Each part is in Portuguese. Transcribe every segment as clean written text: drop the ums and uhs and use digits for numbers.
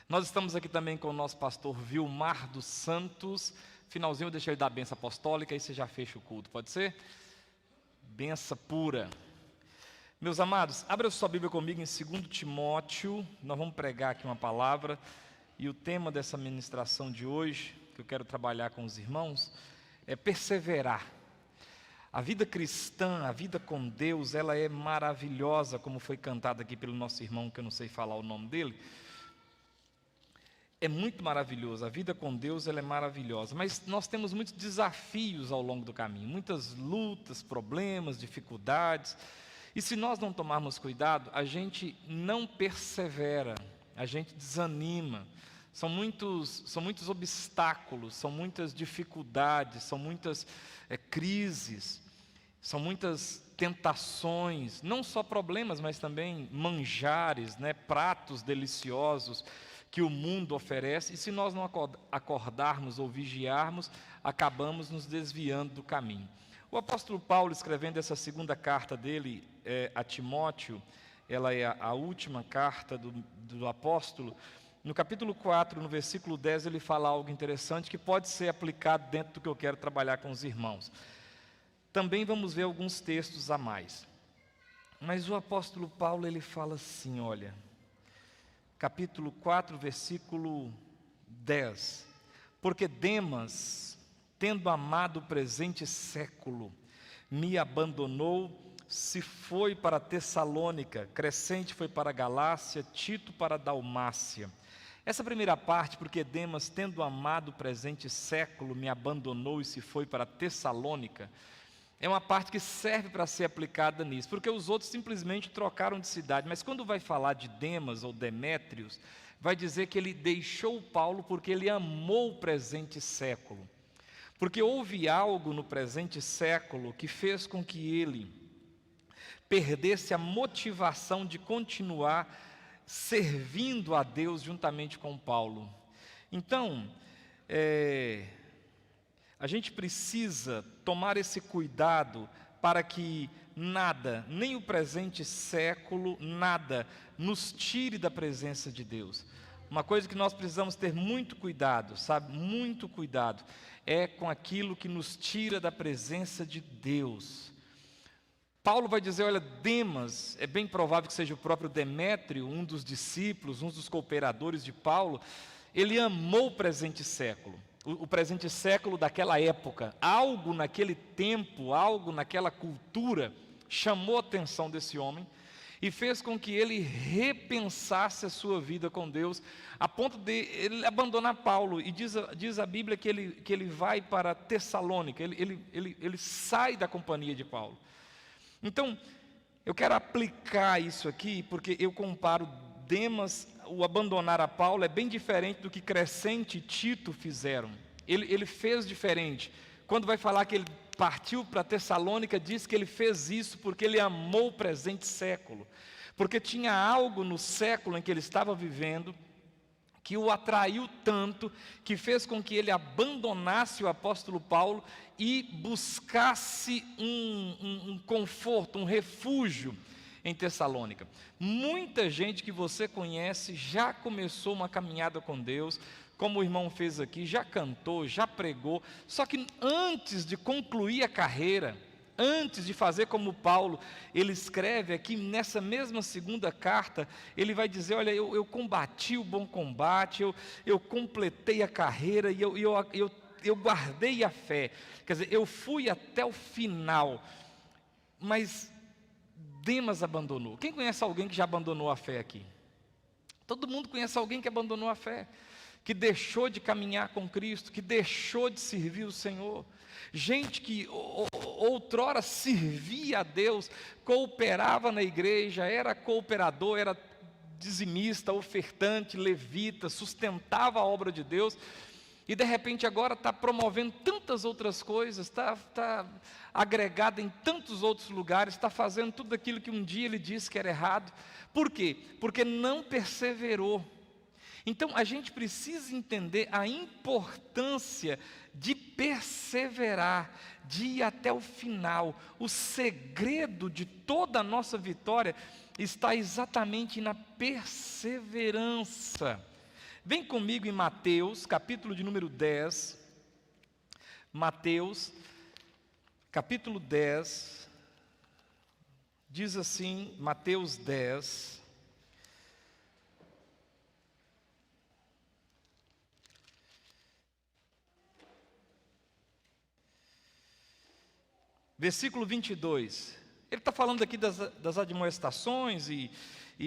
Nós estamos aqui também com o nosso pastor Vilmar dos Santos. Finalzinho eu deixei ele dar a benção apostólica, aí você já fecha o culto, pode ser? Benção pura. Meus amados, abra sua Bíblia comigo em 2 Timóteo, nós vamos pregar aqui uma palavra, e o tema dessa ministração de hoje, que eu quero trabalhar com os irmãos, é perseverar. A vida cristã, a vida com Deus, ela é maravilhosa, como foi cantado aqui pelo nosso irmão, que eu não sei falar o nome dele. É muito maravilhoso, a vida com Deus ela é maravilhosa, mas nós temos muitos desafios ao longo do caminho, muitas lutas, problemas, dificuldades, e se nós não tomarmos cuidado, a gente não persevera, a gente desanima. São muitos obstáculos, são muitas dificuldades, são muitas crises, são muitas tentações, não só problemas, mas também manjares, pratos deliciosos que o mundo oferece, e se nós não acordarmos ou vigiarmos, acabamos nos desviando do caminho. O apóstolo Paulo, escrevendo essa segunda carta dele a Timóteo, ela é a última carta do apóstolo. No capítulo 4, no versículo 10, ele fala algo interessante que pode ser aplicado dentro do que eu quero trabalhar com os irmãos. Também vamos ver alguns textos a mais. Mas o apóstolo Paulo, ele fala assim, olha, capítulo 4, versículo 10. Porque Demas, tendo amado o presente século, me abandonou, se foi para Tessalônica, Crescente foi para Galácia, Tito para Dalmácia. Essa primeira parte, porque Demas, tendo amado o presente século, me abandonou e se foi para Tessalônica, é uma parte que serve para ser aplicada nisso, porque os outros simplesmente trocaram de cidade, mas quando vai falar de Demas ou Demétrios, vai dizer que ele deixou Paulo porque ele amou o presente século, porque houve algo no presente século que fez com que ele perdesse a motivação de continuar servindo a Deus juntamente com Paulo. Então, a gente precisa tomar esse cuidado para que nada, nem o presente século, nada, nos tire da presença de Deus. Uma coisa que nós precisamos ter muito cuidado, sabe? Muito cuidado, é com aquilo que nos tira da presença de Deus. Paulo vai dizer, olha, Demas, é bem provável que seja o próprio Demétrio, um dos discípulos, um dos cooperadores de Paulo, ele amou o presente século. O presente século daquela época, algo naquele tempo, algo naquela cultura, chamou a atenção desse homem e fez com que ele repensasse a sua vida com Deus, a ponto de ele abandonar Paulo, e diz a Bíblia que ele vai para Tessalônica, ele sai da companhia de Paulo. Então, eu quero aplicar isso aqui, porque eu comparo Demas, o abandonar a Paulo é bem diferente do que Crescente e Tito fizeram. Ele fez diferente. Quando vai falar que ele partiu para Tessalônica, diz que ele fez isso porque ele amou o presente século, porque tinha algo no século em que ele estava vivendo que o atraiu tanto, que fez com que ele abandonasse o apóstolo Paulo e buscasse um conforto, um refúgio em Tessalônica. Muita gente que você conhece já começou uma caminhada com Deus, como o irmão fez aqui, já cantou, já pregou, só que antes de concluir a carreira, antes de fazer como Paulo, ele escreve aqui nessa mesma segunda carta, ele vai dizer, olha, eu combati o bom combate, eu completei a carreira e eu guardei a fé, quer dizer, eu fui até o final, mas Demas abandonou. Quem conhece alguém que já abandonou a fé aqui? Todo mundo conhece alguém que abandonou a fé, que deixou de caminhar com Cristo, que deixou de servir o Senhor. Gente que outrora servia a Deus, cooperava na igreja, era cooperador, era dizimista, ofertante, levita, sustentava a obra de Deus, e de repente agora está promovendo tantas outras coisas, está agregado em tantos outros lugares, está fazendo tudo aquilo que um dia ele disse que era errado. Por quê? Porque não perseverou. Então a gente precisa entender a importância de perseverar, de ir até o final. O segredo de toda a nossa vitória está exatamente na perseverança. Vem comigo em Mateus, capítulo de número 10. Mateus, capítulo 10. Diz assim, Mateus 10. Versículo 22. Ele está falando aqui das admoestações e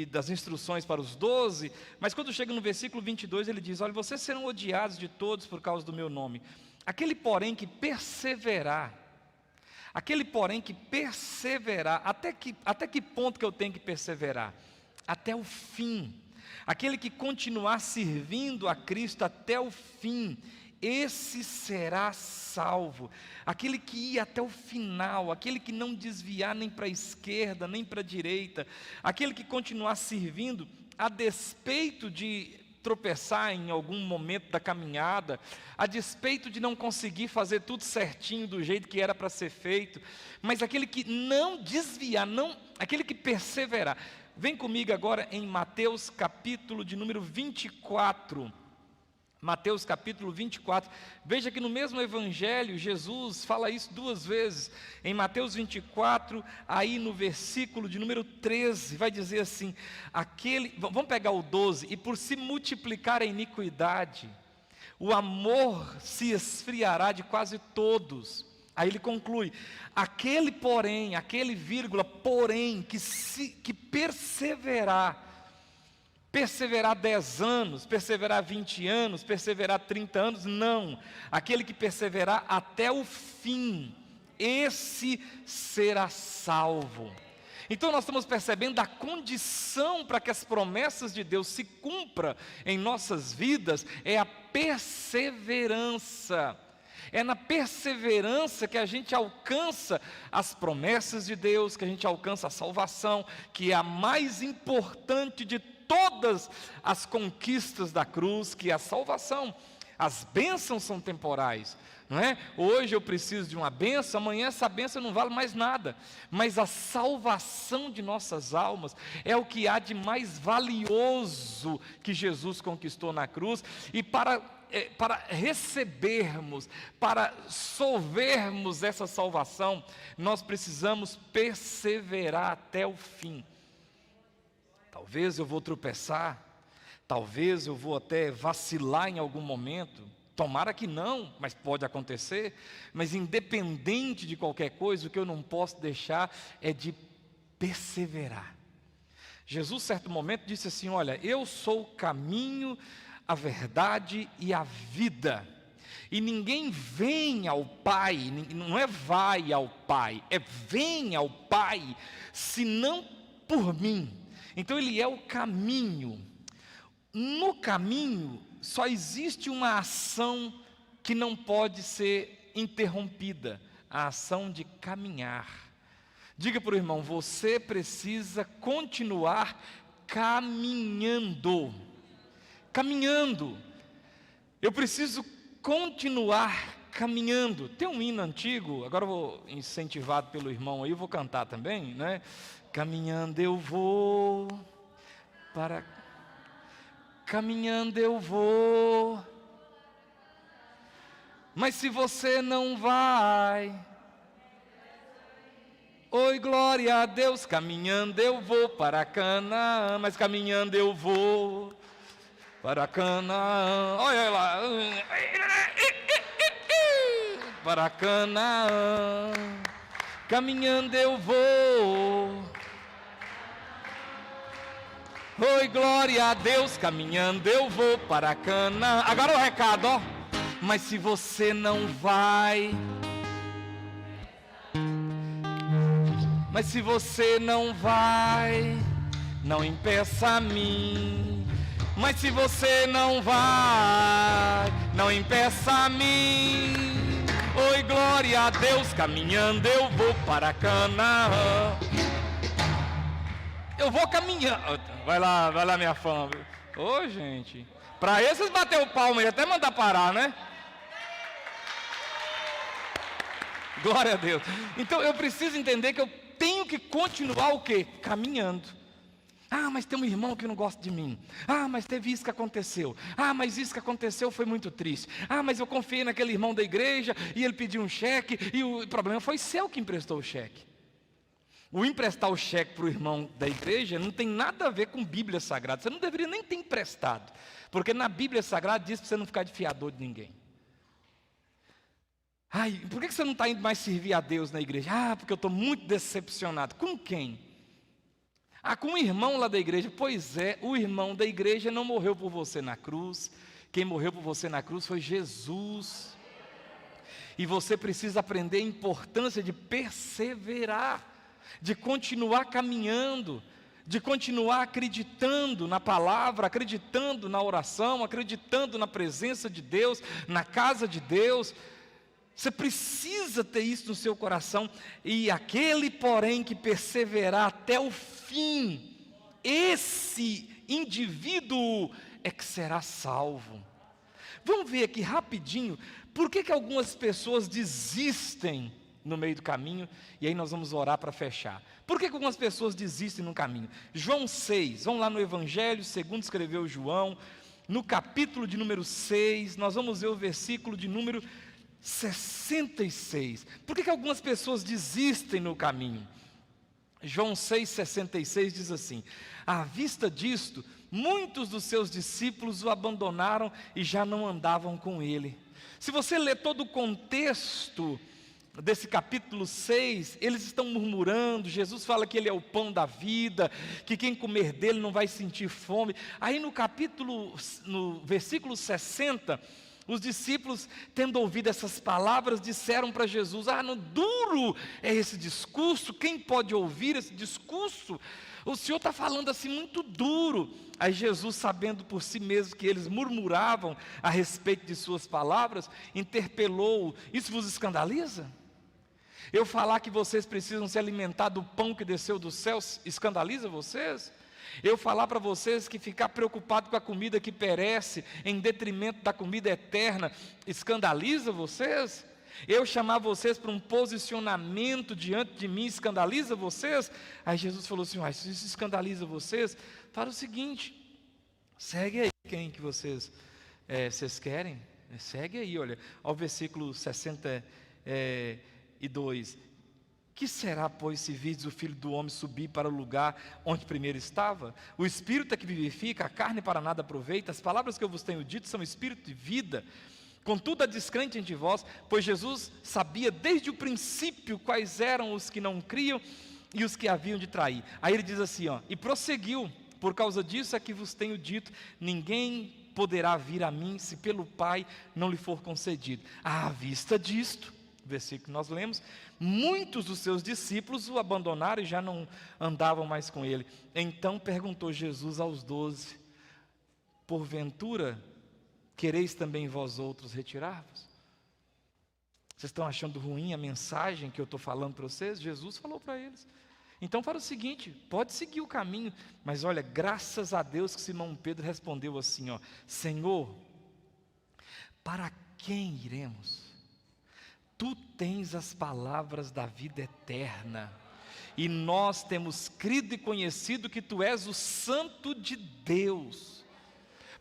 das instruções para os 12, mas quando chega no versículo 22, ele diz: olha, vocês serão odiados de todos por causa do meu nome. Aquele, porém, que perseverar, até que ponto que eu tenho que perseverar? Até o fim. Aquele que continuar servindo a Cristo até o fim, esse será salvo. Aquele que ir até o final, aquele que não desviar nem para a esquerda, nem para a direita, aquele que continuar servindo, a despeito de tropeçar em algum momento da caminhada, a despeito de não conseguir fazer tudo certinho do jeito que era para ser feito, mas aquele que não desviar, aquele que perseverar. Vem comigo agora em Mateus capítulo de número 24. Mateus capítulo 24, veja que no mesmo evangelho, Jesus fala isso duas vezes, em Mateus 24, aí no versículo de número 13, vai dizer assim, vamos pegar o 12, e por se multiplicar a iniquidade, o amor se esfriará de quase todos. Aí ele conclui, aquele porém, que perseverar 10 anos, perseverar 20 anos, perseverar 30 anos, não. Aquele que perseverar até o fim, esse será salvo. Então nós estamos percebendo a condição para que as promessas de Deus se cumpram em nossas vidas, é a perseverança. É na perseverança que a gente alcança as promessas de Deus, que a gente alcança a salvação, que é a mais importante de todas as conquistas da cruz, que é a salvação. As bênçãos são temporais, não é? Hoje eu preciso de uma bênção, amanhã essa bênção não vale mais nada, mas a salvação de nossas almas é o que há de mais valioso que Jesus conquistou na cruz, e para recebermos, para solvermos essa salvação, nós precisamos perseverar até o fim. Talvez eu vou tropeçar, talvez eu vou até vacilar em algum momento, tomara que não, mas pode acontecer. Mas independente de qualquer coisa, o que eu não posso deixar é de perseverar. Jesus, certo momento, disse assim, olha, eu sou o caminho, a verdade e a vida, e ninguém vem ao Pai, não é vai ao Pai, é vem ao Pai, senão por mim. Então ele é o caminho. No caminho só existe uma ação que não pode ser interrompida, a ação de caminhar. Diga para o irmão, você precisa continuar caminhando. Eu preciso continuar caminhando. Tem um hino antigo, agora eu vou, incentivado pelo irmão aí, eu vou cantar também, né? Caminhando eu vou, mas se você não vai, oi glória a Deus, caminhando eu vou para Canaã, mas caminhando eu vou para Canaã, olha lá, para Canaã, caminhando eu vou, oi glória a Deus, caminhando eu vou para Canaã. Agora o recado, ó, mas se você não vai, não impeça a mim. Mas se você não vai, não impeça a mim. Oi, glória a Deus, caminhando eu vou para Canaã. Eu vou caminhando. Vai lá minha fã. Ô, gente, para esses bater o palmo e até mandar parar, né? Glória a Deus. Então eu preciso entender que eu tenho que continuar o quê? Caminhando. Ah, mas tem um irmão que não gosta de mim. Ah, mas teve isso que aconteceu. Ah, mas isso que aconteceu foi muito triste. Ah, mas eu confiei naquele irmão da igreja e ele pediu um cheque e o problema foi seu que emprestou o cheque. O emprestar o cheque para o irmão da igreja não tem nada a ver com Bíblia Sagrada. Você não deveria nem ter emprestado, porque na Bíblia Sagrada diz para você não ficar de fiador de ninguém. Ai, por que você não está indo mais servir a Deus na igreja? Ah, porque eu estou muito decepcionado. Com quem? Ah, com o irmão lá da igreja. Pois é, o irmão da igreja não morreu por você na cruz. Quem morreu por você na cruz foi Jesus. E você precisa aprender a importância de perseverar, de continuar caminhando, de continuar acreditando na palavra, acreditando na oração, acreditando na presença de Deus, na casa de Deus. Você precisa ter isso no seu coração. E aquele, porém, que perseverar até o fim, esse indivíduo é que será salvo. Vamos ver aqui rapidinho, por que algumas pessoas desistem no meio do caminho, e aí nós vamos orar para fechar. Por que algumas pessoas desistem no caminho? João 6, vamos lá no Evangelho, segundo escreveu João, no capítulo de número 6, nós vamos ver o versículo de número 66. Por que algumas pessoas desistem no caminho? João 6,66 diz assim: à vista disto, muitos dos seus discípulos o abandonaram e já não andavam com ele. Se você ler todo o contexto desse capítulo 6, eles estão murmurando. Jesus fala que ele é o pão da vida, que quem comer dele não vai sentir fome. Aí no versículo 60, os discípulos, tendo ouvido essas palavras, disseram para Jesus: ah, no duro é esse discurso, quem pode ouvir esse discurso? O Senhor está falando assim muito duro. Aí Jesus, sabendo por si mesmo que eles murmuravam a respeito de suas palavras, interpelou: isso vos escandaliza? Eu falar que vocês precisam se alimentar do pão que desceu dos céus, escandaliza vocês? Eu falar para vocês que ficar preocupado com a comida que perece, em detrimento da comida eterna, escandaliza vocês? Eu chamar vocês para um posicionamento diante de mim, escandaliza vocês? Aí Jesus falou assim: se isso escandaliza vocês, fala o seguinte, segue aí quem que vocês querem, segue aí, olha, ao versículo 62, que será, pois, se virdes o Filho do Homem subir para o lugar onde primeiro estava? O Espírito é que vivifica, a carne para nada aproveita. As palavras que eu vos tenho dito são Espírito e vida. Contudo, há descrente entre vós, pois Jesus sabia desde o princípio quais eram os que não criam e os que haviam de trair. Aí ele diz assim, e prosseguiu: por causa disso é que vos tenho dito, ninguém poderá vir a mim se pelo Pai não lhe for concedido. À vista disto, versículo que nós lemos, muitos dos seus discípulos o abandonaram e já não andavam mais com ele. Então perguntou Jesus aos 12: porventura quereis também vós outros retirar-vos? Vocês estão achando ruim a mensagem que eu estou falando para vocês? Jesus falou para eles. Então fala o seguinte: pode seguir o caminho, mas olha, graças a Deus que Simão Pedro respondeu assim, Senhor, para quem iremos? Tu tens as palavras da vida eterna, e nós temos crido e conhecido que Tu és o Santo de Deus.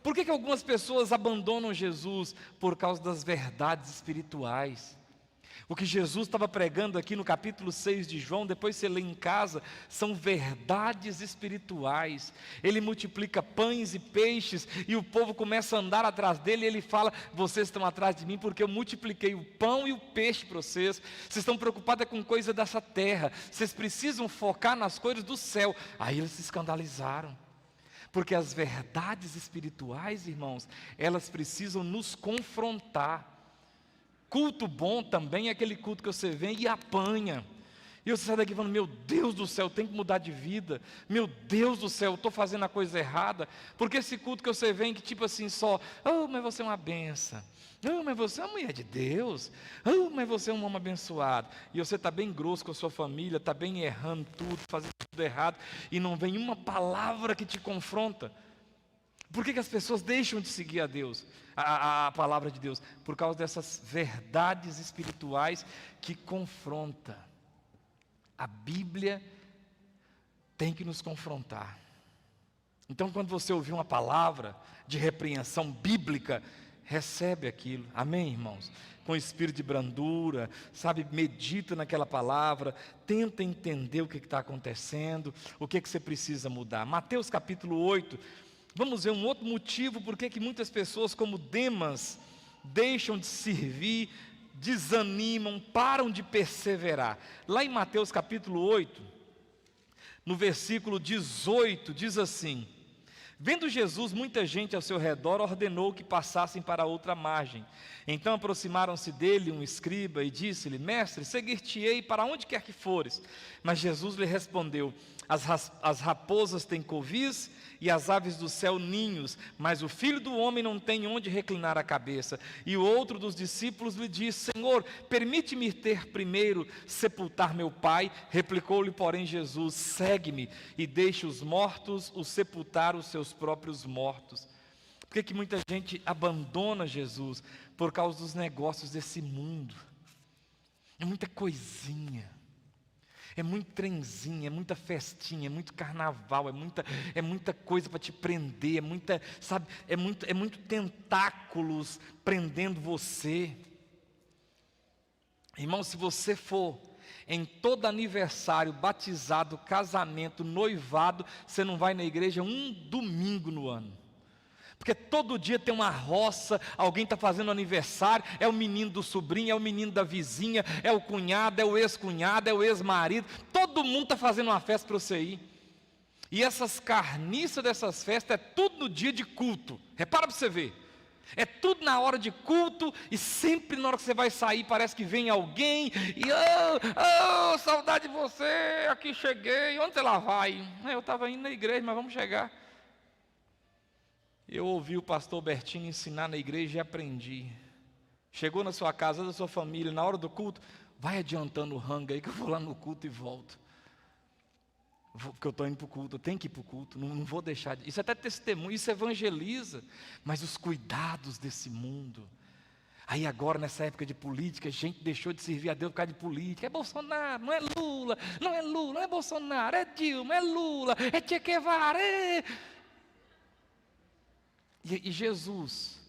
Por que algumas pessoas abandonam Jesus? Por causa das verdades espirituais. O que Jesus estava pregando aqui no capítulo 6 de João, depois você lê em casa, são verdades espirituais. Ele multiplica pães e peixes, e o povo começa a andar atrás dele, e ele fala: vocês estão atrás de mim porque eu multipliquei o pão e o peixe para vocês. Vocês estão preocupados com coisa dessa terra, vocês precisam focar nas coisas do céu. Aí eles se escandalizaram, porque as verdades espirituais, irmãos, elas precisam nos confrontar. Culto bom também é aquele culto que você vem e apanha, e você sai daqui falando: meu Deus do céu, tem que mudar de vida, meu Deus do céu, eu estou fazendo a coisa errada. Porque esse culto que você vem, que tipo assim só: mas você é uma benção, mas você é uma mulher de Deus, mas você é um homem abençoado, e você está bem grosso com a sua família, está bem errando tudo, fazendo tudo errado, e não vem uma palavra que te confronta. Por que as pessoas deixam de seguir a Deus, a palavra de Deus? Por causa dessas verdades espirituais que confrontam. A Bíblia tem que nos confrontar. Então, quando você ouvir uma palavra de repreensão bíblica, recebe aquilo, amém, irmãos? Com espírito de brandura, sabe, medita naquela palavra, tenta entender o que está acontecendo, o que você precisa mudar. Mateus capítulo 8, vamos ver um outro motivo por que muitas pessoas como Demas deixam de servir, desanimam, param de perseverar. Lá em Mateus capítulo 8, no versículo 18, diz assim: vendo Jesus muita gente ao seu redor, ordenou que passassem para outra margem. Então aproximaram-se dele um escriba e disse-lhe: mestre, seguir-te-ei para onde quer que fores. Mas Jesus lhe respondeu: as raposas têm covis e as aves do céu ninhos, mas o Filho do homem não tem onde reclinar a cabeça. E o outro dos discípulos lhe disse: Senhor, permite-me ter primeiro sepultar meu pai. Replicou-lhe, porém, Jesus: segue-me e deixe os mortos os sepultar os seus próprios mortos. Por que muita gente abandona Jesus? Por causa dos negócios desse mundo. É muita coisinha, é muito trenzinho, é muita festinha, é muito carnaval, é muita coisa para te prender, é muito tentáculos prendendo você. Irmão, se você for em todo aniversário, batizado, casamento, noivado, você não vai na igreja um domingo no ano. Porque todo dia tem uma roça, alguém está fazendo aniversário, é o menino do sobrinho, é o menino da vizinha, é o cunhado, é o ex-cunhado, é o ex-marido, todo mundo está fazendo uma festa para você ir. E essas carniças dessas festas é tudo no dia de culto, repara para você ver. É tudo na hora de culto, e sempre na hora que você vai sair parece que vem alguém, e saudade de você, aqui cheguei, onde ela vai? Eu estava indo na igreja, mas vamos chegar. Eu ouvi o pastor Bertinho ensinar na igreja e aprendi. Chegou na sua casa, da sua família, na hora do culto, vai adiantando o rango aí que eu vou lá no culto e volto. Porque eu estou indo para o culto, eu tenho que ir para o culto, não vou deixar. Isso é até testemunho, isso evangeliza. Mas os cuidados desse mundo. Aí agora, nessa época de política, a gente deixou de servir a Deus por causa de política. É Bolsonaro, não é Lula, não é Bolsonaro, é Dilma, é Lula, é Che Guevara, é... E Jesus,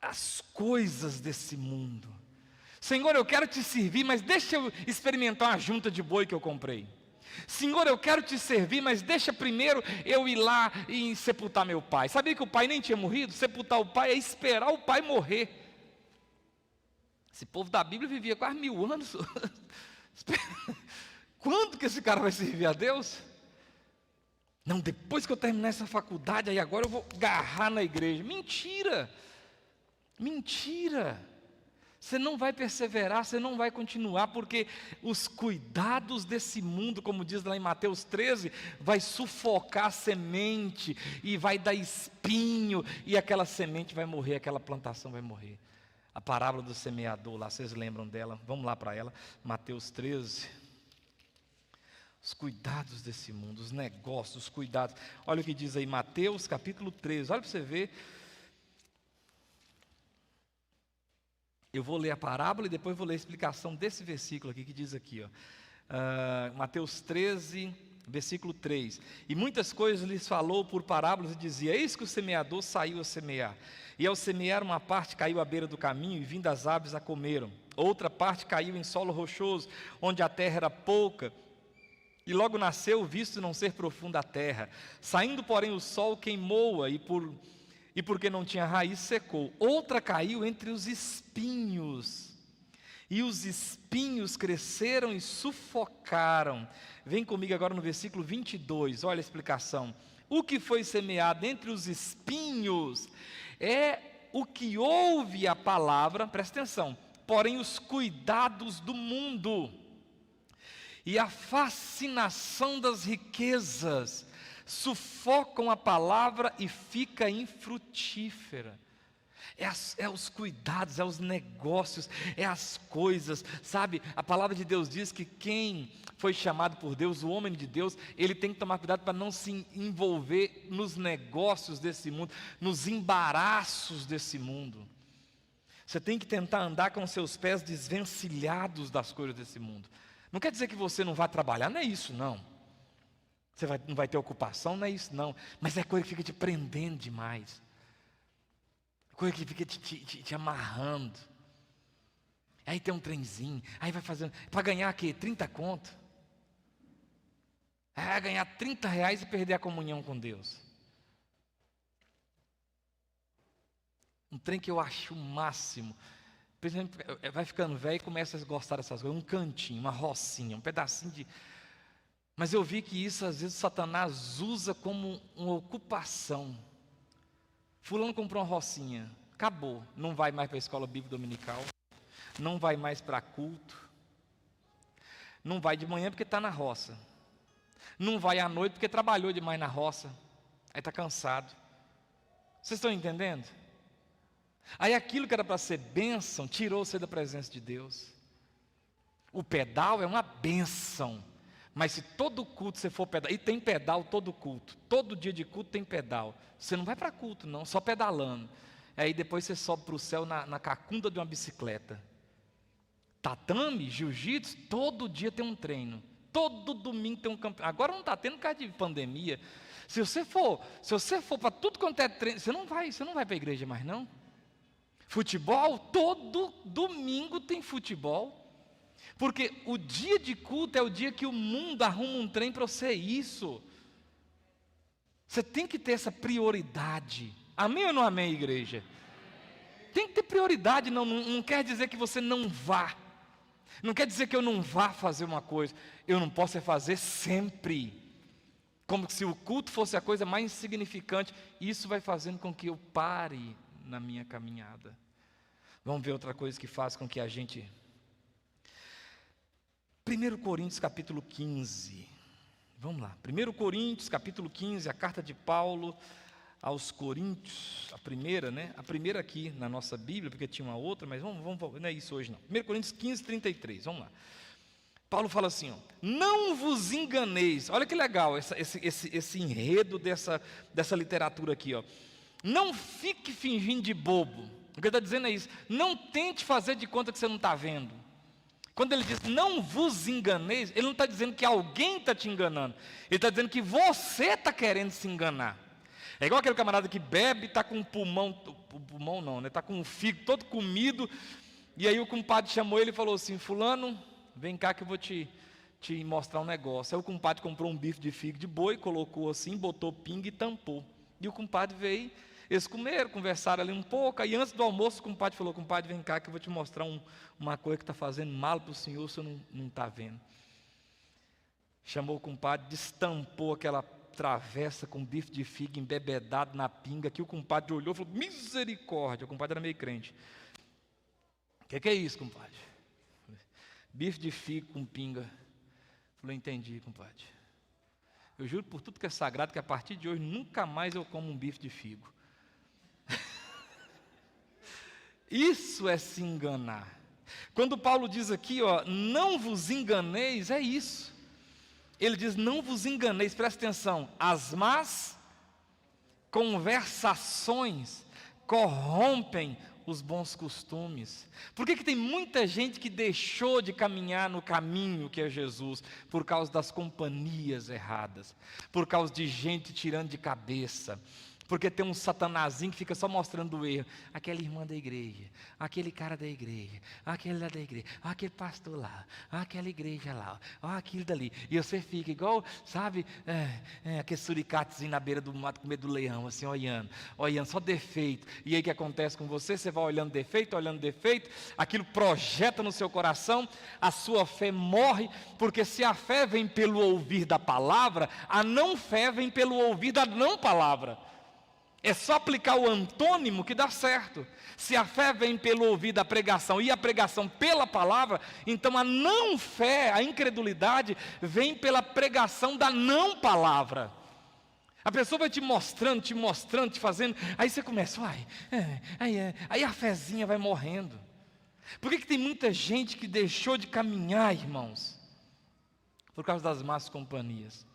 as coisas desse mundo. Senhor, eu quero te servir, mas deixa eu experimentar uma junta de boi que eu comprei. Senhor, eu quero te servir, mas deixa primeiro eu ir lá e sepultar meu pai. Sabia que o pai nem tinha morrido? Sepultar o pai é esperar o pai morrer. Esse povo da Bíblia vivia quase 1000 anos. Quando que esse cara vai servir a Deus? Não, depois que eu terminar essa faculdade, aí agora eu vou agarrar na igreja. Mentira! Mentira! Você não vai perseverar, você não vai continuar, porque os cuidados desse mundo, como diz lá em Mateus 13, vai sufocar a semente, e vai dar espinho, e aquela semente vai morrer, aquela plantação vai morrer. A parábola do semeador lá, vocês lembram dela? Vamos lá para ela, Mateus 13. Os cuidados desse mundo, os negócios, os cuidados. Olha o que diz aí, Mateus capítulo 13. Olha para você ver. Eu vou ler a parábola e depois vou ler a explicação desse versículo aqui, que diz aqui, ó. Mateus 13, versículo 3. E muitas coisas lhes falou por parábolas e dizia: eis que o semeador saiu a semear. E ao semear, uma parte caiu à beira do caminho, e vindo as aves a comeram. Outra parte caiu em solo rochoso, onde a terra era pouca, e logo nasceu, visto não ser profunda a terra. Saindo, porém, o sol queimou-a, e porque não tinha raiz, secou. Outra caiu entre os espinhos, e os espinhos cresceram e sufocaram. Vem comigo agora no versículo 22, olha a explicação. O que foi semeado entre os espinhos é o que ouve a palavra, presta atenção, porém os cuidados do mundo e a fascinação das riquezas sufocam a palavra e fica infrutífera. É os cuidados, é os negócios, é as coisas, sabe? A palavra de Deus diz que quem foi chamado por Deus, o homem de Deus, ele tem que tomar cuidado para não se envolver nos negócios desse mundo, nos embaraços desse mundo. Você tem que tentar andar com seus pés desvencilhados das coisas desse mundo. Não quer dizer que você não vai trabalhar, não é isso, não. Não vai ter ocupação, não é isso não. Mas é coisa que fica te prendendo demais. Coisa que fica te amarrando. Aí tem um trenzinho, aí vai fazendo, para ganhar o quê? 30 conto. Aí vai ganhar R$ 30 e perder a comunhão com Deus. Um trem que eu acho o máximo. Por exemplo, vai ficando velho e começa a gostar dessas coisas. Um cantinho, uma rocinha, um pedacinho de... Mas eu vi que isso às vezes Satanás usa como uma ocupação. Fulano comprou uma rocinha, acabou. Não vai mais para a escola bíblica dominical. Não vai mais para culto. Não vai de manhã porque está na roça. Não vai à noite porque trabalhou demais na roça. Aí está cansado. Vocês estão entendendo? Aí aquilo que era para ser bênção, tirou você da presença de Deus. O pedal é uma bênção. Mas se todo culto você for pedal, e tem pedal todo culto, todo dia de culto tem pedal. Você não vai para culto não, só pedalando. Aí depois você sobe para o céu na cacunda de uma bicicleta. Tatame, jiu-jitsu, todo dia tem um treino. Todo domingo tem um campeonato. Agora não está tendo por causa de pandemia. Se você for para tudo quanto é treino, você não vai para a igreja mais não. Futebol, todo domingo tem futebol. Porque o dia de culto é o dia que o mundo arruma um trem para você isso. Você tem que ter essa prioridade. Amém ou não amém, igreja? Tem que ter prioridade, não quer dizer que você não vá. Não quer dizer que eu não vá fazer uma coisa. Eu não posso fazer sempre. Como se o culto fosse a coisa mais insignificante. Isso vai fazendo com que eu pare na minha caminhada. Vamos ver outra coisa que faz com que a gente... 1 Coríntios capítulo 15. Vamos lá. 1 Coríntios capítulo 15, a carta de Paulo aos Coríntios, a primeira, né? A primeira aqui na nossa Bíblia, porque tinha uma outra, mas vamos não é isso hoje não. 1 Coríntios 15, 33, vamos lá. Paulo fala assim, ó, não vos enganeis. Olha que legal esse enredo dessa literatura aqui, ó. Não fique fingindo de bobo. O que ele está dizendo é isso. Não tente fazer de conta que você não está vendo. Quando ele diz, não vos enganeis, ele não está dizendo que alguém está te enganando. Ele está dizendo que você está querendo se enganar. É igual aquele camarada que bebe, está com o pulmão não, né? Está com o fígado todo comido. E aí o compadre chamou ele e falou assim, fulano, vem cá que eu vou te mostrar um negócio. Aí o compadre comprou um bife de fígado de boi, colocou assim, botou pinga e tampou. E o compadre veio, eles comeram, conversaram ali um pouco. Aí antes do almoço o compadre falou, compadre, vem cá que eu vou te mostrar uma coisa que está fazendo mal para o senhor, o senhor não está vendo. Chamou o compadre, destampou aquela travessa com bife de figa embebedado na pinga, que o compadre olhou e falou, misericórdia, o compadre era meio crente. O que é isso, compadre? Bife de figa com pinga. Falei, entendi, compadre. Eu juro por tudo que é sagrado, que a partir de hoje, nunca mais eu como um bife de figo. Isso é se enganar. Quando Paulo diz aqui, ó, não vos enganeis, é isso. Ele diz, não vos enganeis, presta atenção, as más conversações corrompem os bons costumes. Por que tem muita gente que deixou de caminhar no caminho que é Jesus? Por causa das companhias erradas, por causa de gente tirando de cabeça, porque tem um satanazinho que fica só mostrando o erro. Aquela irmã da igreja, aquele cara da igreja, aquele lá da igreja, aquele pastor lá, aquela igreja lá, aquilo dali. E você fica igual, sabe, aquele suricatezinho na beira do mato com medo do leão, assim, olhando, só defeito. E aí o que acontece com você? Você vai olhando defeito, aquilo projeta no seu coração, a sua fé morre, porque se a fé vem pelo ouvir da palavra, a não fé vem pelo ouvir da não palavra. É só aplicar o antônimo que dá certo. Se a fé vem pelo ouvir da pregação e a pregação pela palavra, então a não fé, a incredulidade, vem pela pregação da não palavra. A pessoa vai te mostrando, te fazendo, aí você começa, aí a fezinha vai morrendo. Por que tem muita gente que deixou de caminhar, irmãos? Por causa das más companhias.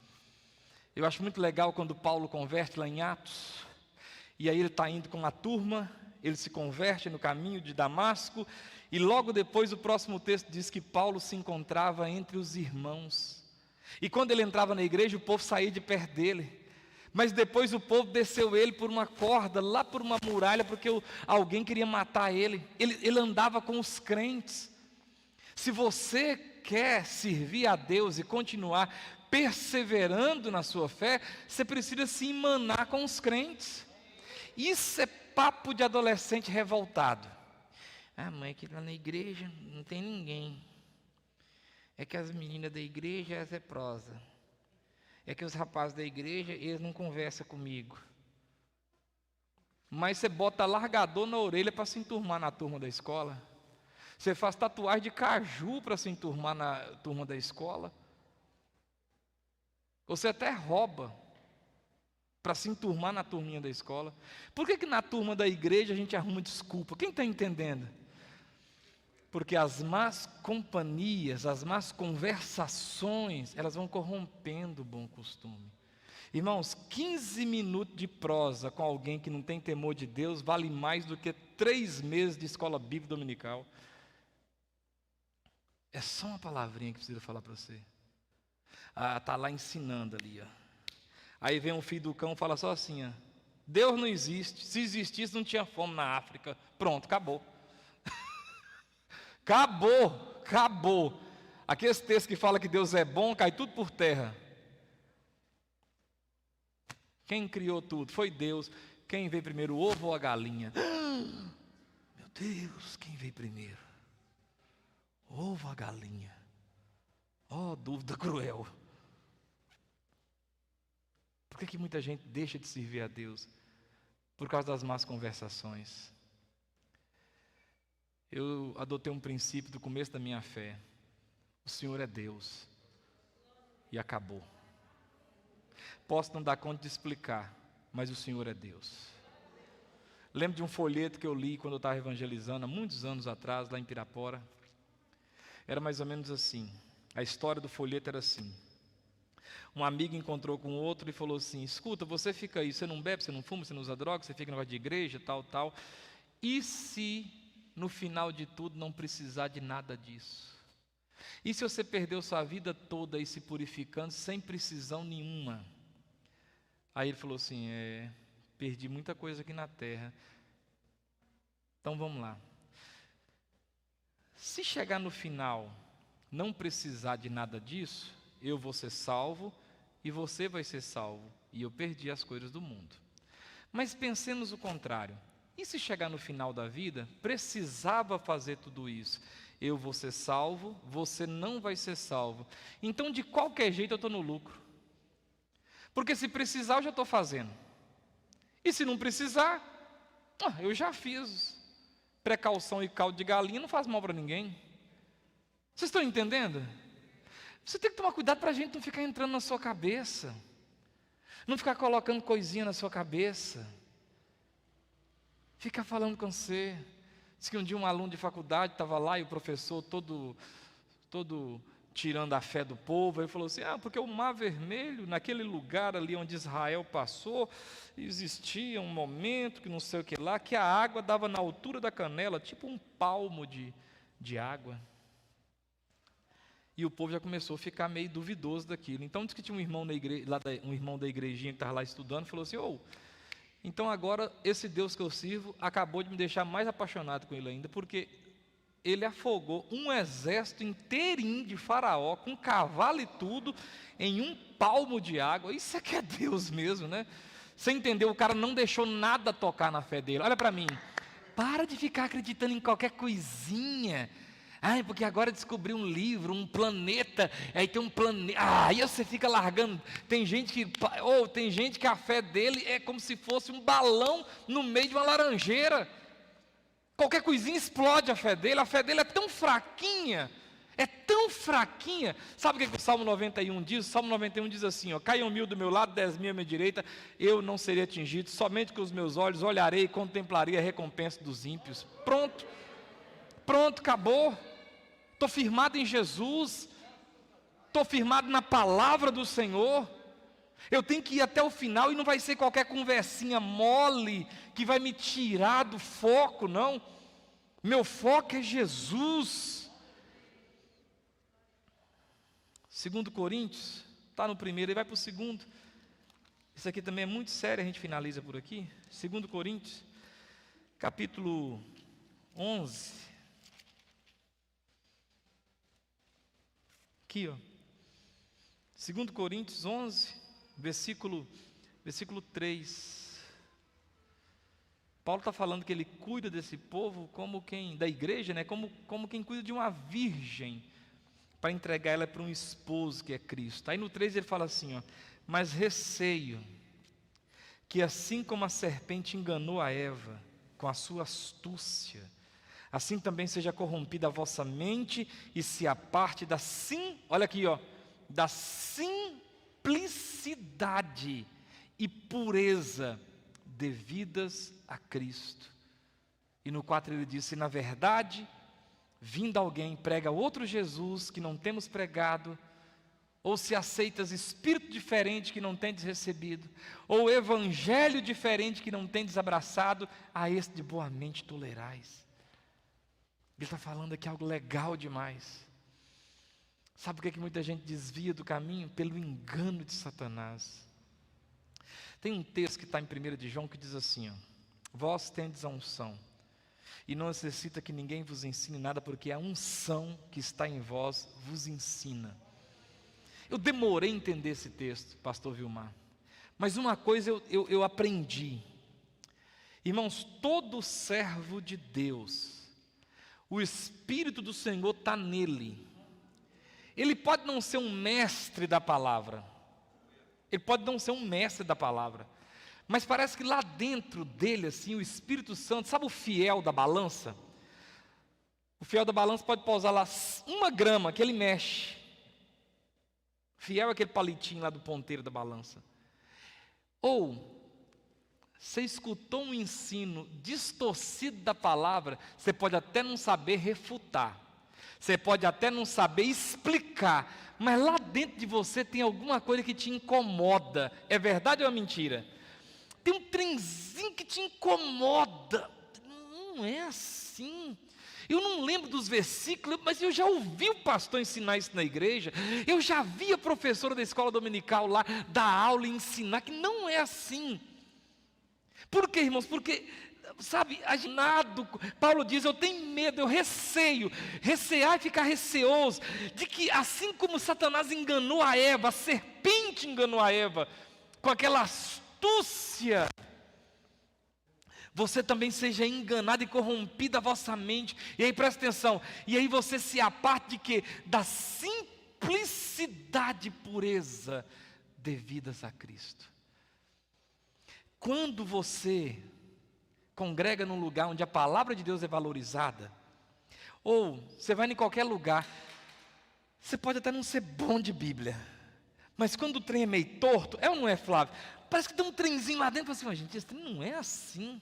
Eu acho muito legal quando Paulo converte lá em Atos. E aí ele está indo com a turma, ele se converte no caminho de Damasco, e logo depois o próximo texto diz que Paulo se encontrava entre os irmãos. E quando ele entrava na igreja, o povo saía de perto dele. Mas depois o povo desceu ele por uma corda, lá por uma muralha, porque alguém queria matar ele. Ele andava com os crentes. Se você quer servir a Deus e continuar perseverando na sua fé, você precisa se emanar com os crentes. Isso é papo de adolescente revoltado. Ah, mãe, aqui lá na igreja não tem ninguém. É que as meninas da igreja, elas é prosa. É que os rapazes da igreja, eles não conversam comigo. Mas você bota largador na orelha para se enturmar na turma da escola. Você faz tatuagem de caju para se enturmar na turma da escola. Você até rouba para se enturmar na turminha da escola. Por que na turma da igreja a gente arruma desculpa? Quem está entendendo? Porque as más companhias, as más conversações, elas vão corrompendo o bom costume. Irmãos, 15 minutos de prosa com alguém que não tem temor de Deus vale mais do que 3 meses de escola bíblica dominical. É só uma palavrinha que precisa falar para você. Está lá ensinando ali, ó. Aí vem um filho do cão e fala só assim, ó, Deus não existe, se existisse não tinha fome na África. Pronto, acabou. Acabou. Aqueles textos que falam que Deus é bom, cai tudo por terra. Quem criou tudo? Foi Deus. Quem veio primeiro, o ovo ou a galinha? Meu Deus, quem veio primeiro? O ovo ou a galinha? Oh, dúvida cruel. Por que muita gente deixa de servir a Deus? Por causa das más conversações. Eu adotei um princípio do começo da minha fé. O Senhor é Deus. E acabou. Posso não dar conta de explicar, mas o Senhor é Deus. Lembro de um folheto que eu li quando eu estava evangelizando, há muitos anos atrás, lá em Pirapora. Era mais ou menos assim. A história do folheto era assim. Um amigo encontrou com outro e falou assim, escuta, você fica aí, você não bebe, você não fuma, você não usa droga, você fica no negócio de igreja, tal. E se no final de tudo não precisar de nada disso? E se você perdeu sua vida toda aí se purificando sem precisão nenhuma? Aí ele falou assim, perdi muita coisa aqui na terra. Então vamos lá. Se chegar no final, não precisar de nada disso, eu vou ser salvo e você vai ser salvo. E eu perdi as coisas do mundo. Mas pensemos o contrário. E se chegar no final da vida, precisava fazer tudo isso? Eu vou ser salvo, você não vai ser salvo. Então, de qualquer jeito, eu estou no lucro. Porque se precisar, eu já estou fazendo. E se não precisar, eu já fiz. Precaução e caldo de galinha não faz mal para ninguém. Vocês estão entendendo? Você tem que tomar cuidado para a gente não ficar entrando na sua cabeça. Não ficar colocando coisinha na sua cabeça. Fica falando com você. Diz que um dia um aluno de faculdade estava lá e o professor todo tirando a fé do povo. Ele falou assim, porque o Mar Vermelho, naquele lugar ali onde Israel passou, existia um momento que não sei o que lá, que a água dava na altura da canela, tipo um palmo de água. E o povo já começou a ficar meio duvidoso daquilo. Então diz que tinha um irmão da igrejinha que estava lá estudando, falou assim, então agora esse Deus que eu sirvo acabou de me deixar mais apaixonado com ele ainda, porque ele afogou um exército inteirinho de Faraó, com cavalo e tudo, em um palmo de água. Isso é que é Deus mesmo, né? Você entendeu? O cara não deixou nada tocar na fé dele. Olha para mim, para de ficar acreditando em qualquer coisinha. Porque agora descobri um livro, um planeta, aí tem um planeta, aí você fica largando. Tem gente que a fé dele é como se fosse um balão no meio de uma laranjeira. Qualquer coisinha explode a fé dele é tão fraquinha, Sabe o que o Salmo 91 diz? O Salmo 91 diz assim, caiam 1000 do meu lado, 10.000 à minha direita, eu não serei atingido, somente com os meus olhos olharei e contemplarei a recompensa dos ímpios. Pronto, acabou. Estou firmado em Jesus, estou firmado na palavra do Senhor. Eu tenho que ir até o final e não vai ser qualquer conversinha mole que vai me tirar do foco, não. Meu foco é Jesus. 2 Coríntios, está no primeiro e vai para o segundo. Isso aqui também é muito sério, a gente finaliza por aqui. 2 Coríntios, capítulo 11. Aqui, ó. 2 Coríntios 11, versículo 3. Paulo está falando que ele cuida desse povo como quem, da igreja, né? Como quem cuida de uma virgem, para entregar ela para um esposo que é Cristo. Aí no 3 ele fala assim, ó: mas receio que assim como a serpente enganou a Eva com a sua astúcia, assim também seja corrompida a vossa mente e se aparte olha aqui, ó, da simplicidade e pureza devidas a Cristo. E no 4 ele diz: se na verdade vindo alguém prega outro Jesus que não temos pregado, ou se aceitas espírito diferente que não tendes recebido, ou evangelho diferente que não tendes abraçado, a este de boa mente tolerais. Ele está falando aqui algo legal demais. Sabe por que muita gente desvia do caminho? Pelo engano de Satanás. Tem um texto que está em 1 de João que diz assim, ó: vós tendes a unção, e não necessita que ninguém vos ensine nada, porque a unção que está em vós vos ensina. Eu demorei a entender esse texto, pastor Vilmar, mas uma coisa eu aprendi. Irmãos, todo servo de Deus, o Espírito do Senhor está nele. Ele pode não ser um mestre da palavra, ele pode não ser um mestre da palavra, mas parece que lá dentro dele, assim, o Espírito Santo, sabe o fiel da balança? O fiel da balança pode pousar lá 1 grama, que ele mexe. Fiel é aquele palitinho lá do ponteiro da balança. Ou, você escutou um ensino distorcido da palavra, você pode até não saber refutar, você pode até não saber explicar, mas lá dentro de você tem alguma coisa que te incomoda. É verdade ou é mentira? Tem um trenzinho que te incomoda. Não é assim. Eu não lembro dos versículos, mas eu já ouvi o pastor ensinar isso na igreja. Eu já vi a professora da escola dominical lá dar aula e ensinar que não é assim. Por quê, irmãos? Porque, sabe, Paulo diz: eu tenho medo, eu receio, recear e ficar receoso, de que assim como Satanás enganou a Eva, a serpente enganou a Eva, com aquela astúcia, você também seja enganado e corrompido a vossa mente. E aí presta atenção, e aí você se aparte de quê? Da simplicidade e pureza devidas a Cristo. Quando você congrega num lugar onde a palavra de Deus é valorizada, ou você vai em qualquer lugar, você pode até não ser bom de Bíblia, mas quando o trem é meio torto, é ou não é, Flávio? Parece que tem um trenzinho lá dentro, assim, mas gente, esse trem não é assim.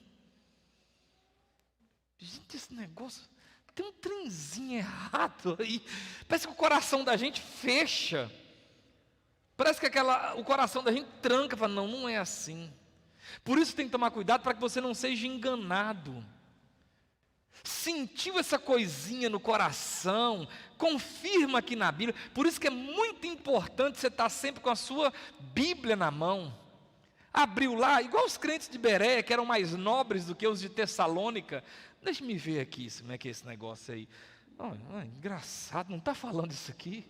Gente, esse negócio, tem um trenzinho errado aí. Parece que o coração da gente fecha. Parece que o coração da gente tranca, fala: não, não é assim. Por isso tem que tomar cuidado para que você não seja enganado. Sentiu essa coisinha no coração, confirma aqui na Bíblia. Por isso que é muito importante você estar sempre com a sua Bíblia na mão. Abriu lá, igual os crentes de Bereia, que eram mais nobres do que os de Tessalônica. Deixa me ver aqui como é que é esse negócio aí. Engraçado, não está falando isso aqui.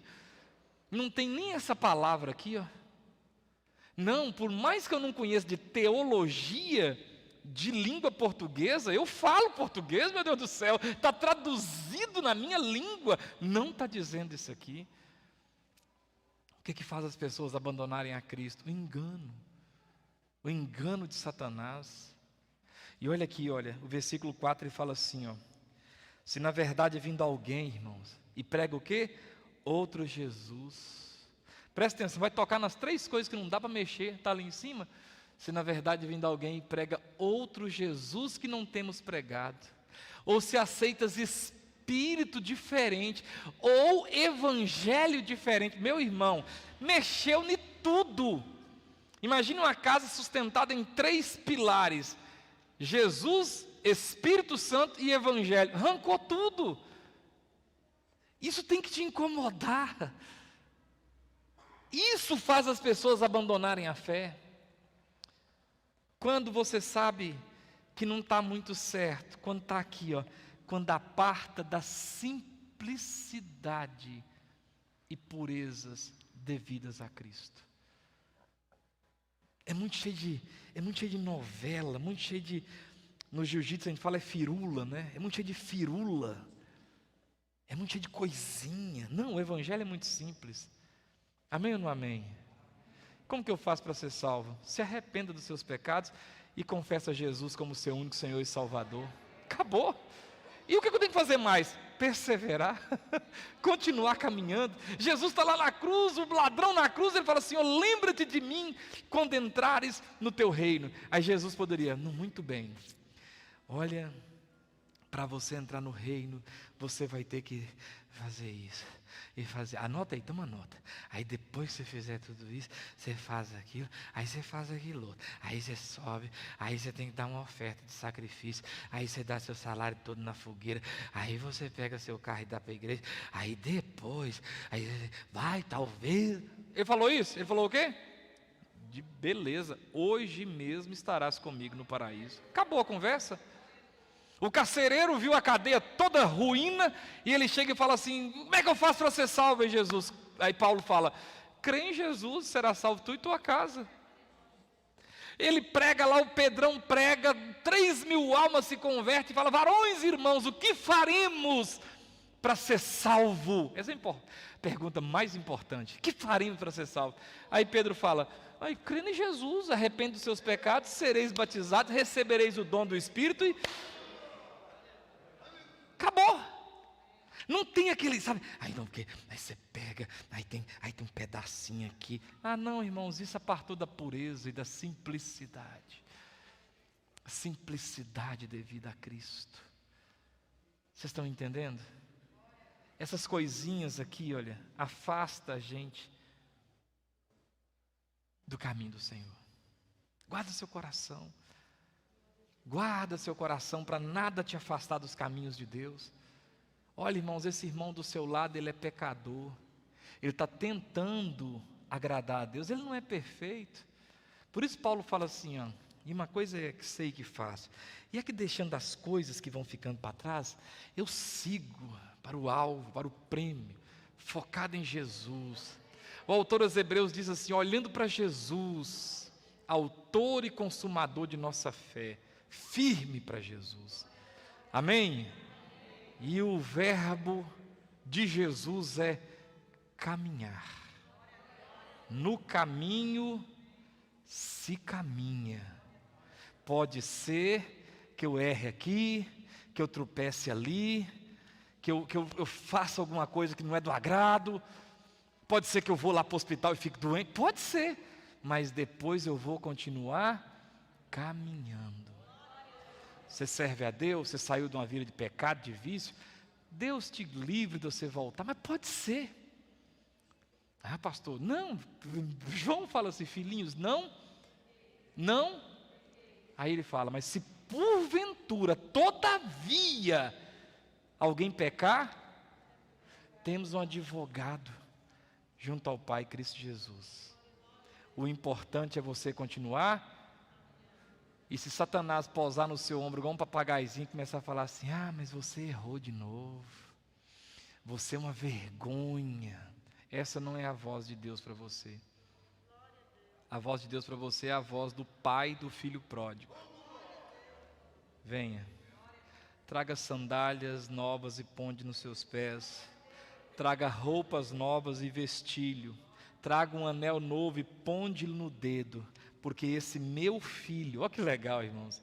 Não tem nem essa palavra aqui, ó. Não, por mais que eu não conheça de teologia, de língua portuguesa, eu falo português, meu Deus do céu, está traduzido na minha língua, não está dizendo isso aqui. O que faz as pessoas abandonarem a Cristo? O engano de Satanás. E olha aqui, olha, o versículo 4 ele fala assim, ó: se na verdade vindo alguém, irmãos, e prega o quê? Outro Jesus. Presta atenção, vai tocar nas 3 coisas que não dá para mexer, está ali em cima. Se na verdade vindo alguém e prega outro Jesus que não temos pregado, ou se aceitas espírito diferente, ou evangelho diferente, meu irmão, mexeu em tudo. Imagine uma casa sustentada em 3 pilares: Jesus, Espírito Santo e Evangelho. Arrancou tudo. Isso tem que te incomodar. Isso faz as pessoas abandonarem a fé. Quando você sabe que não está muito certo, quando está aqui, ó, quando aparta da simplicidade e purezas devidas a Cristo. É muito cheio de novela, muito cheio de, no jiu-jitsu a gente fala firula, né? É muito cheio de firula, é muito cheio de coisinha. Não, o evangelho é muito simples. Amém ou não amém? Como que eu faço para ser salvo? Se arrependa dos seus pecados e confessa Jesus como seu único Senhor e Salvador. Acabou. E o que eu tenho que fazer mais? Perseverar, continuar caminhando. Jesus está lá na cruz, o ladrão na cruz, ele fala assim: oh, lembra-te de mim quando entrares no teu reino. Aí Jesus poderia, não, muito bem, olha, para você entrar no reino, você vai ter que fazer isso e fazer, anota aí, toma nota. Aí depois que você fizer tudo isso, você faz aquilo, aí você faz aquilo outro, aí você sobe, aí você tem que dar uma oferta de sacrifício, aí você dá seu salário todo na fogueira, aí você pega seu carro e dá para a igreja, aí depois, aí vai, talvez. Ele falou isso? Ele falou o quê? De beleza, hoje mesmo estarás comigo no paraíso. Acabou a conversa. O carcereiro viu a cadeia toda ruína, e ele chega e fala assim: como é que eu faço para ser salvo em Jesus? Aí Paulo fala: crê em Jesus, será salvo tu e tua casa. Ele prega lá, o Pedrão prega, 3.000 almas se convertem e fala: varões e irmãos, o que faremos para ser salvo? Essa é a pergunta mais importante: o que faremos para ser salvo? Aí Pedro fala: crê em Jesus, arrepende dos seus pecados, sereis batizados, recebereis o dom do Espírito e acabou. Não tem aquele, sabe? Aí não, porque aí você pega, aí tem um pedacinho aqui. Ah, não, irmãos, isso apartou da pureza e da simplicidade. A simplicidade devida a Cristo. Vocês estão entendendo? Essas coisinhas aqui, olha, afasta a gente do caminho do Senhor. Guarda seu coração. Guarda seu coração para nada te afastar dos caminhos de Deus. Olha, irmãos, esse irmão do seu lado, ele é pecador. Ele está tentando agradar a Deus, ele não é perfeito. Por isso Paulo fala assim, ó, e uma coisa é que sei que faço, e é que deixando as coisas que vão ficando para trás, eu sigo para o alvo, para o prêmio, focado em Jesus. O autor aos Hebreus diz assim: olhando para Jesus, autor e consumador de nossa fé, firme para Jesus. Amém? E o verbo de Jesus é caminhar. No caminho se caminha. Pode ser que eu erre aqui, que eu tropece ali, que eu faça alguma coisa que não é do agrado. Pode ser que eu vou lá para o hospital e fique doente. Pode ser, mas depois eu vou continuar caminhando. Você serve a Deus, você saiu de uma vida de pecado, de vício, Deus te livre de você voltar, mas pode ser. Ah, pastor, não, João fala assim: filhinhos, não. Aí ele fala: mas se porventura, todavia, alguém pecar, temos um advogado junto ao Pai, Cristo Jesus. O importante é você continuar. E se Satanás pousar no seu ombro igual um papagaizinho e começar a falar assim: ah, mas você errou de novo, você é uma vergonha, essa não é a voz de Deus para você. A voz de Deus para você é a voz do pai do filho pródigo. Venha, traga sandálias novas e ponde nos seus pés, traga roupas novas e vestilho, traga um anel novo e ponde-lhe no dedo, porque esse meu filho, olha que legal, irmãos,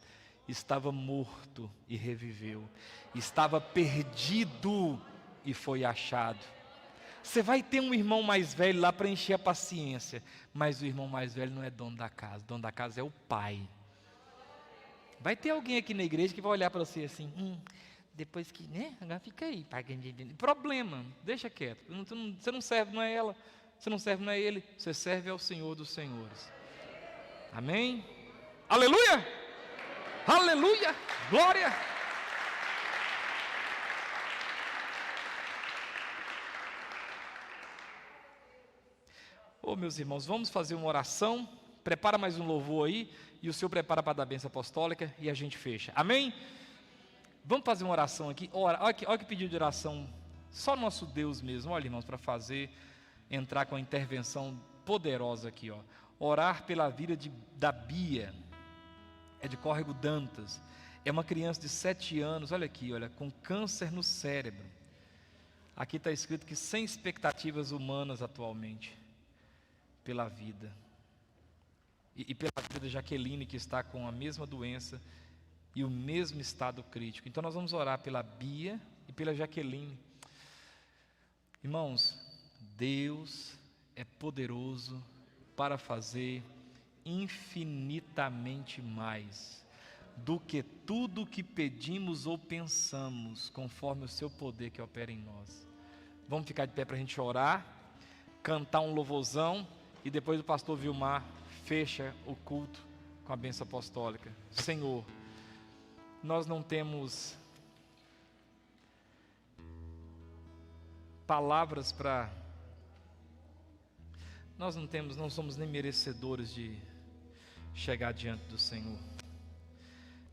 estava morto e reviveu, estava perdido e foi achado. Você vai ter um irmão mais velho lá para encher a paciência, mas o irmão mais velho não é dono da casa, o dono da casa é o pai. Vai ter alguém aqui na igreja que vai olhar para você assim: depois que, né, agora fica aí, pai. Problema, deixa quieto, você não serve, não é ela, você não serve, não é ele, você serve ao Senhor dos Senhores. Amém? Aleluia! Aleluia! Glória! Oh, meus irmãos, vamos fazer uma oração. Prepara mais um louvor aí, e o senhor prepara para dar a bênção apostólica, e a gente fecha, amém? Vamos fazer uma oração aqui. Olha que pedido de oração, só nosso Deus mesmo, olha, irmãos, para entrar com a intervenção poderosa aqui, ó. Orar pela vida da Bia, é de Córrego Dantas, é uma criança de 7 anos, olha aqui, olha, com câncer no cérebro. Aqui está escrito que sem expectativas humanas atualmente, pela vida. E pela vida da Jaqueline, que está com a mesma doença e o mesmo estado crítico. Então nós vamos orar pela Bia e pela Jaqueline. Irmãos, Deus é poderoso para fazer infinitamente mais do que tudo o que pedimos ou pensamos, conforme o seu poder que opera em nós. Vamos ficar de pé para a gente orar, cantar um louvorzão, e depois o pastor Vilmar fecha o culto com a bênção apostólica. Senhor, nós não temos palavras para... não somos nem merecedores de chegar diante do Senhor.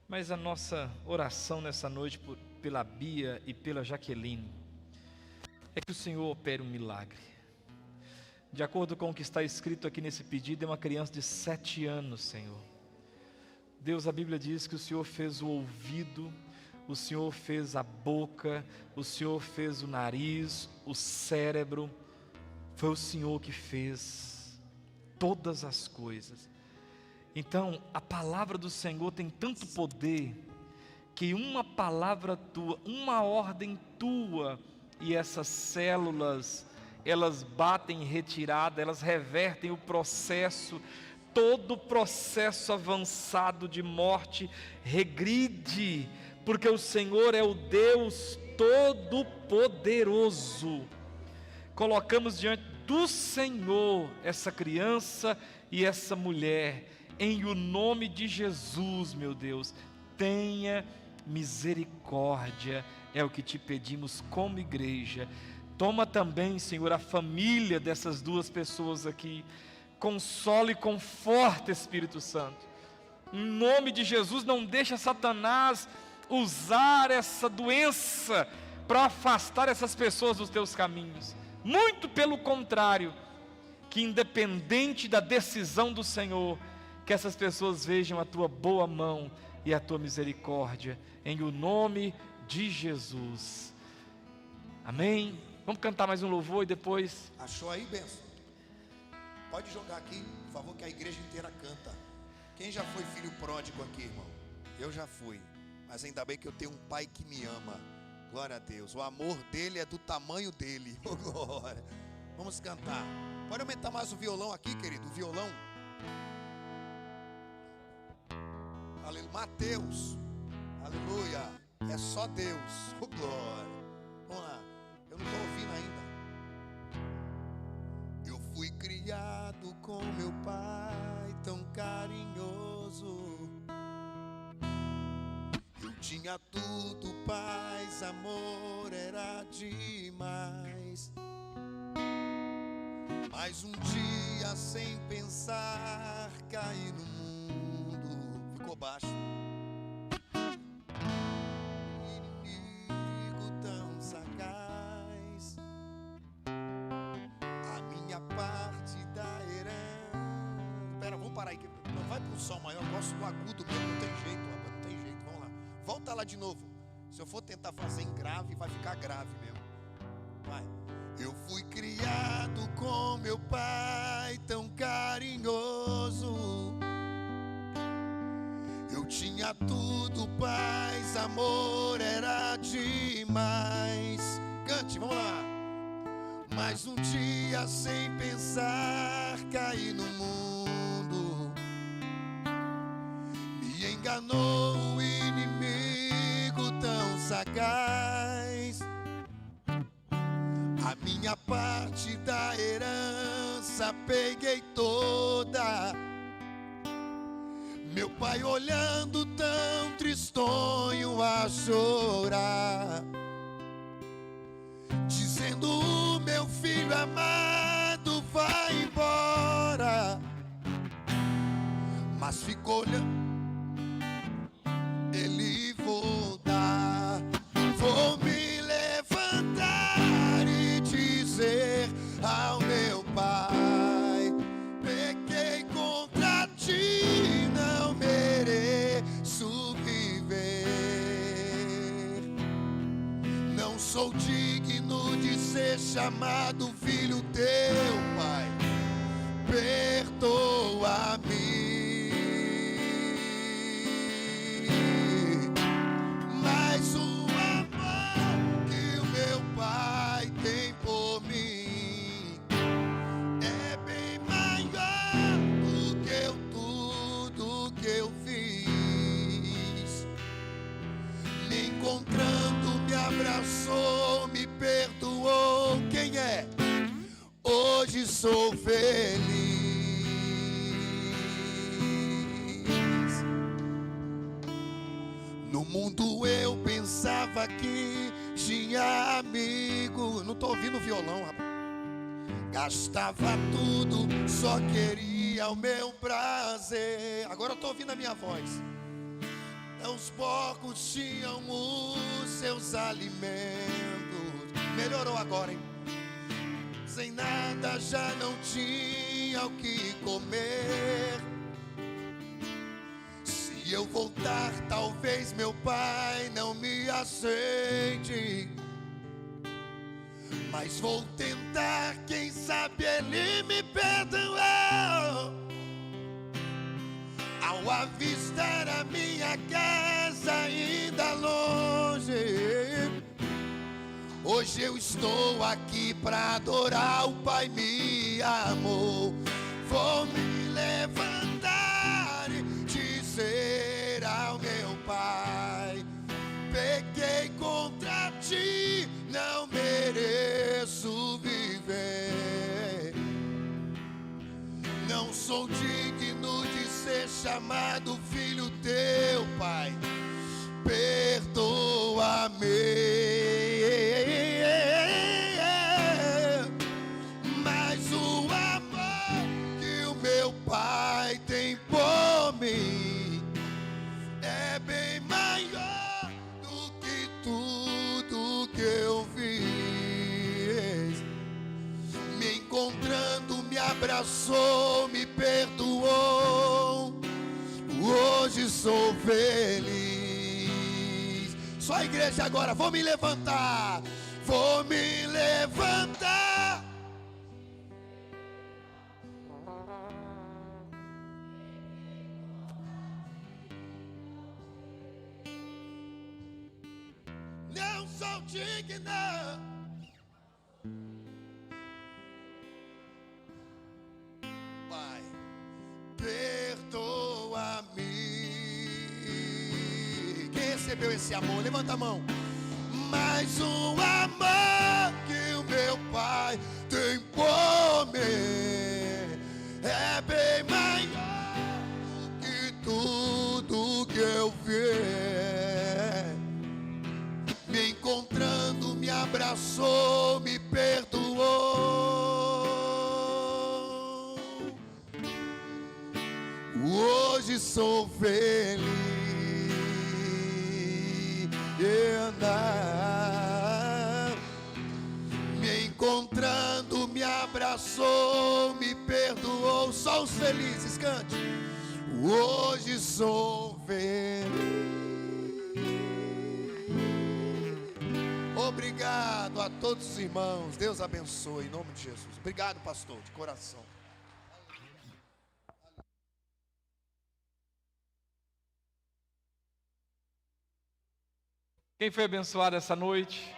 Mas a nossa oração nessa noite pela Bia e pela Jaqueline é que o Senhor opere um milagre. De acordo com o que está escrito aqui nesse pedido, é uma criança de 7 anos, Senhor. Deus, a Bíblia diz que o Senhor fez o ouvido, o Senhor fez a boca, o Senhor fez o nariz, o cérebro. Foi o Senhor que fez todas as coisas. Então, a palavra do Senhor tem tanto poder, que uma palavra tua, uma ordem tua, e essas células, elas batem em retirada, elas revertem o processo, todo o processo avançado de morte regride, porque o Senhor é o Deus Todo-Poderoso. Colocamos diante do Senhor essa criança e essa mulher, em o nome de Jesus, meu Deus, tenha misericórdia, é o que te pedimos como igreja. Toma também, Senhor, a família dessas duas pessoas aqui, consola e conforta, Espírito Santo, em nome de Jesus. Não deixa Satanás usar essa doença para afastar essas pessoas dos teus caminhos, muito pelo contrário, que independente da decisão do Senhor, que essas pessoas vejam a tua boa mão e a tua misericórdia, em o nome de Jesus, amém. Vamos cantar mais um louvor e depois... Achou aí, benção? Pode jogar aqui, por favor, que a igreja inteira canta. Quem já foi filho pródigo aqui, irmão? Eu já fui, mas ainda bem que eu tenho um pai que me ama. Glória a Deus, o amor dele é do tamanho dele. Oh, glória. Vamos cantar. Pode aumentar mais o violão aqui, querido, o violão. Aleluia. Mateus, aleluia, é só Deus. Oh, glória. Vamos lá, eu não estou ouvindo ainda. Eu fui criado com meu pai tão carinhoso. Eu tinha tudo, paz, amor, era demais. Mas um dia, sem pensar, caí no mundo. Ficou baixo. Inimigo tão sagaz, a minha parte da herança. Pera, vamos parar aí. Não vai pro som maior, eu gosto do agudo mesmo. Não tem jeito, rapaz, não tem jeito. Vamos lá. Volta lá de novo. Se eu for tentar fazer em grave, vai ficar grave mesmo. Vai. Eu fui criado com meu pai tão carinhoso. Eu tinha tudo, paz, amor, era demais. Cante, vamos lá. Mas um dia, sem pensar, caí no mundo. Me enganou o inimigo tão sagaz. A minha parte da herança peguei toda. Meu pai olhando tão tristonho a chorar, dizendo: o meu filho amado vai embora. mas fico olhando. Ele vou dar, vou me levantar e dizer ao meu Pai: pequei contra ti, não mereço viver. Não sou digno de ser chamado filho teu, Pai. Perdoa-me. Mas o amor que o meu Pai tem por mim é bem maior do que tudo que eu fiz. Me encontrando, me abraçou, me perdoou. Quem é? Hoje sou feliz. No mundo eu pensava que tinha amigo. Não tô ouvindo violão, rapaz. Gastava tudo, só queria o meu prazer. Agora eu tô ouvindo a minha voz. Os porcos tinham os seus alimentos. Melhorou agora, hein? Sem nada já não tinha o que comer. Se eu voltar, talvez meu pai não me aceite. Mas vou tentar, quem sabe ele me perdoou. Ao avistar a minha casa ainda longe, hoje eu estou aqui para adorar. O Pai me amou. Vou me levantar e dizer ao meu Pai: pequei contra ti, não mereço viver. Não sou digno de ser chamado filho teu, Pai. Perdoa-me. Mas o amor que o meu Pai tem por mim é bem maior do que tudo que eu fiz. Me encontrando, me abraçou, me perdoou. Hoje sou feliz. Só a igreja agora. Vou me levantar. Vou me levantar. Não sou digna. Pai, perdoa-me. Quem recebeu esse amor? Levanta a mão. Mas o amor que o meu Pai tem por mim é bem maior do que tudo que eu fiz. Me encontrando, me abraçou, me perdoou. Hoje sou feliz. Me encontrando, me abraçou, me perdoou. Só os felizes, cante. Hoje sou feliz. Obrigado a todos os irmãos. Deus abençoe, em nome de Jesus. Obrigado, pastor, de coração. Quem foi abençoado essa noite?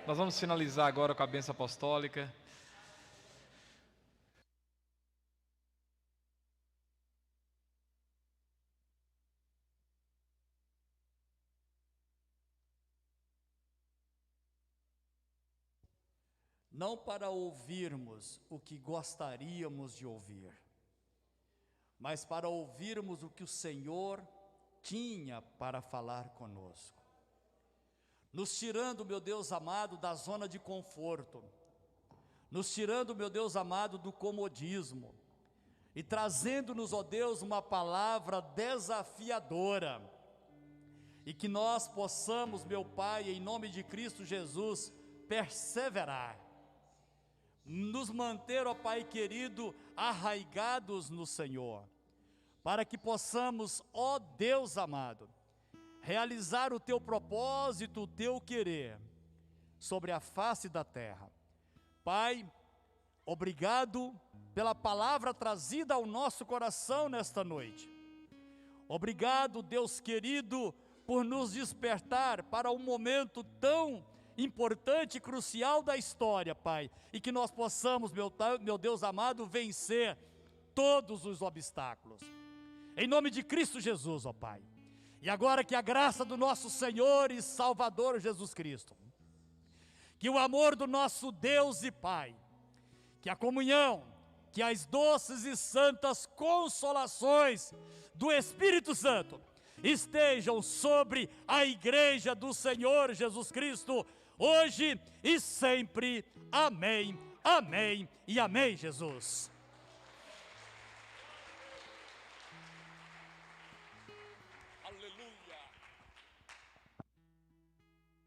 Nós vamos finalizar agora com a bênção apostólica. Não para ouvirmos o que gostaríamos de ouvir, mas para ouvirmos o que o Senhor tinha para falar conosco. Nos tirando, meu Deus amado, da zona de conforto, nos tirando, meu Deus amado, do comodismo, e trazendo-nos, ó Deus, uma palavra desafiadora, e que nós possamos, meu Pai, em nome de Cristo Jesus, perseverar, nos manter, ó Pai querido, arraigados no Senhor, para que possamos, ó Deus amado, realizar o Teu propósito, o Teu querer, sobre a face da terra. Pai, obrigado pela palavra trazida ao nosso coração nesta noite. Obrigado, Deus querido, por nos despertar para um momento tão importante e crucial da história, Pai, e que nós possamos, meu Deus amado, vencer todos os obstáculos. Em nome de Cristo Jesus, ó Pai. E agora que a graça do nosso Senhor e Salvador Jesus Cristo, que o amor do nosso Deus e Pai, que a comunhão, que as doces e santas consolações do Espírito Santo estejam sobre a igreja do Senhor Jesus Cristo, hoje e sempre. Amém, amém e amém, Jesus. Aleluia.